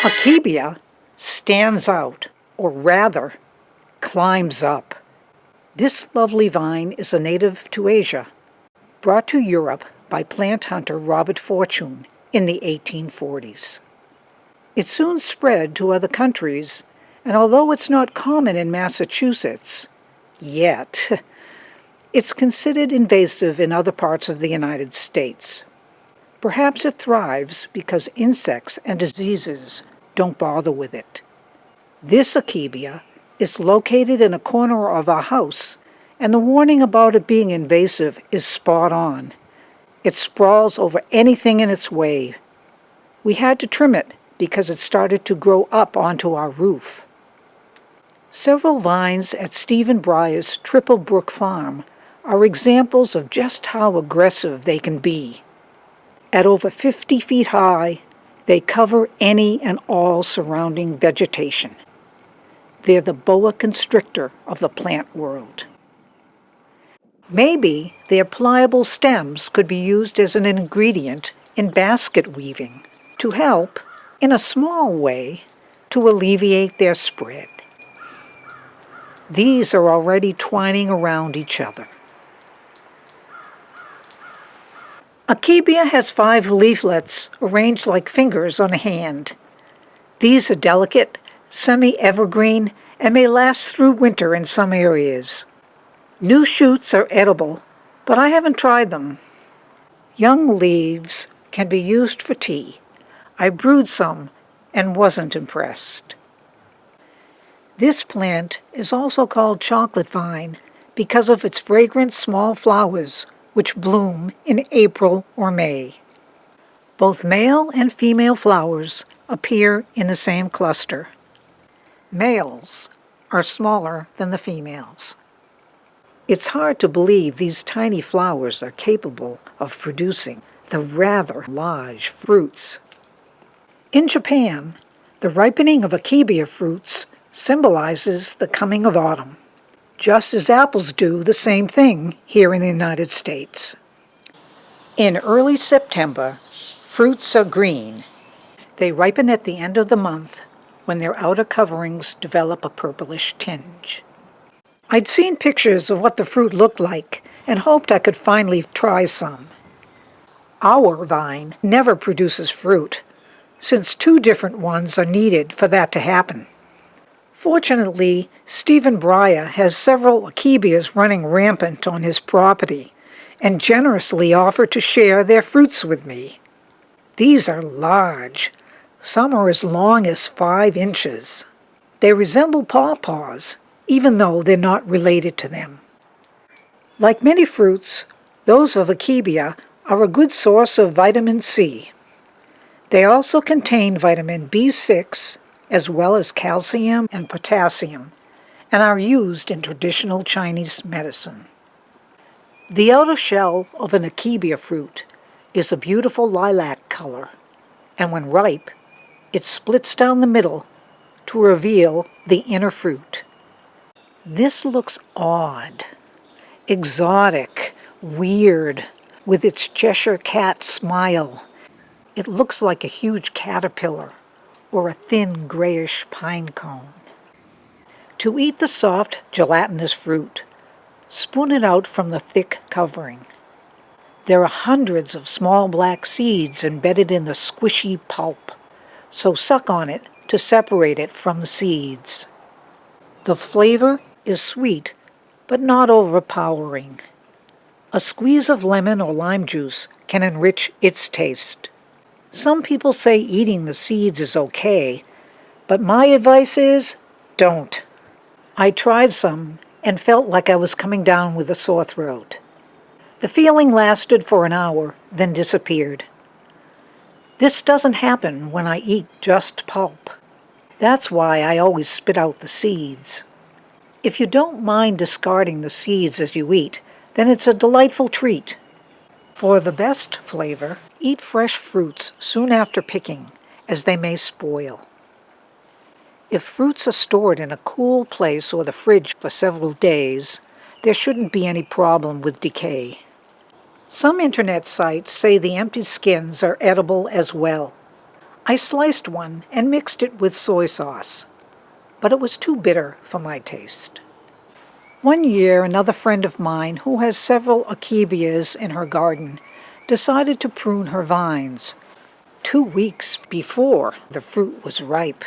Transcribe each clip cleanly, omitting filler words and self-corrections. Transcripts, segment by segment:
Akebia stands out, or rather, climbs up. This lovely vine is a native to Asia, brought to Europe by plant hunter Robert Fortune in the 1840s. It soon spread to other countries, and although it's not common in Massachusetts yet, it's considered invasive in other parts of the United States. Perhaps it thrives because insects and diseases don't bother with it. This Akebia is located in a corner of our house, and the warning about it being invasive is spot on. It sprawls over anything in its way. We had to trim it because it started to grow up onto our roof. Several vines at Stephen Breyer's Triple Brook Farm are examples of just how aggressive they can be. At over 50 feet high, they cover any and all surrounding vegetation. They're the boa constrictor of the plant world. Maybe their pliable stems could be used as an ingredient in basket weaving to help, in a small way, to alleviate their spread. These are already twining around each other. Akebia has 5 leaflets arranged like fingers on a hand. These are delicate, semi-evergreen, and may last through winter in some areas. New shoots are edible, but I haven't tried them. Young leaves can be used for tea. I brewed some and wasn't impressed. This plant is also called chocolate vine because of its fragrant small flowers, which bloom in April or May. Both male and female flowers appear in the same cluster. Males are smaller than the females. It's hard to believe these tiny flowers are capable of producing the rather large fruits. In Japan, the ripening of Akebia fruits symbolizes the coming of autumn, just as apples do the same thing here in the United States. In early September, fruits are green. They ripen at the end of the month when their outer coverings develop a purplish tinge. I'd seen pictures of what the fruit looked like and hoped I could finally try some. Our vine never produces fruit, since 2 different ones are needed for that to happen. Fortunately, Stephen Breyer has several Akebias running rampant on his property and generously offered to share their fruits with me. These are large. Some are as long as 5 inches. They resemble pawpaws, even though they're not related to them. Like many fruits, those of Akebia are a good source of vitamin C. They also contain vitamin B6, as well as calcium and potassium, and are used in traditional Chinese medicine. The outer shell of an Akebia fruit is a beautiful lilac color, and when ripe, it splits down the middle to reveal the inner fruit. This looks odd, exotic, weird, with its Cheshire cat smile. It looks like a huge caterpillar or a thin grayish pine cone. To eat the soft, gelatinous fruit, spoon it out from the thick covering. There are hundreds of small black seeds embedded in the squishy pulp, so suck on it to separate it from the seeds. The flavor is sweet, but not overpowering. A squeeze of lemon or lime juice can enrich its taste. Some people say eating the seeds is okay, but my advice is, don't. I tried some and felt like I was coming down with a sore throat. The feeling lasted for an hour, then disappeared. This doesn't happen when I eat just pulp. That's why I always spit out the seeds. If you don't mind discarding the seeds as you eat, then it's a delightful treat. For the best flavor, eat fresh fruits soon after picking, as they may spoil. If fruits are stored in a cool place or the fridge for several days, there shouldn't be any problem with decay. Some internet sites say the empty skins are edible as well. I sliced one and mixed it with soy sauce, but it was too bitter for my taste. One year, another friend of mine who has several akebias in her garden decided to prune her vines 2 weeks before the fruit was ripe.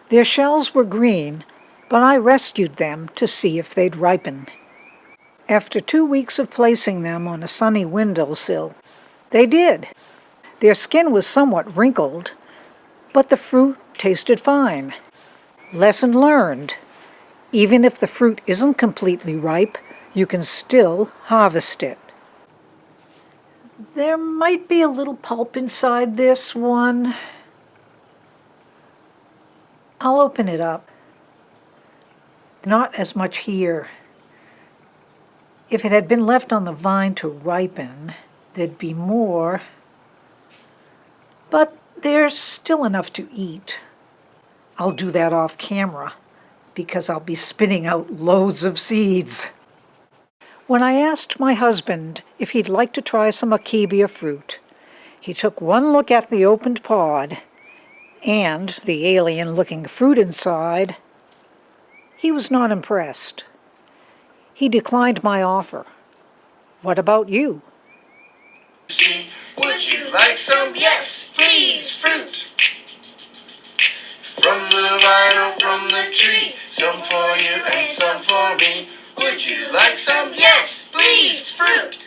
Their shells were green, but I rescued them to see if they'd ripen. After 2 weeks of placing them on a sunny windowsill, they did. Their skin was somewhat wrinkled, but the fruit tasted fine. Lesson learned. Even if the fruit isn't completely ripe, you can still harvest it. There might be a little pulp inside this one. I'll open it up. Not as much here. If it had been left on the vine to ripen, there'd be more. But there's still enough to eat. I'll do that off camera, because I'll be spitting out loads of seeds. When I asked my husband if he'd like to try some Akebia fruit, he took one look at the opened pod and the alien-looking fruit inside. He was not impressed. He declined my offer. What about you? Would you like some? Yes, please, fruit. From the vine or from the tree, some for you and some for me. Would you like some? Yes, please, fruit.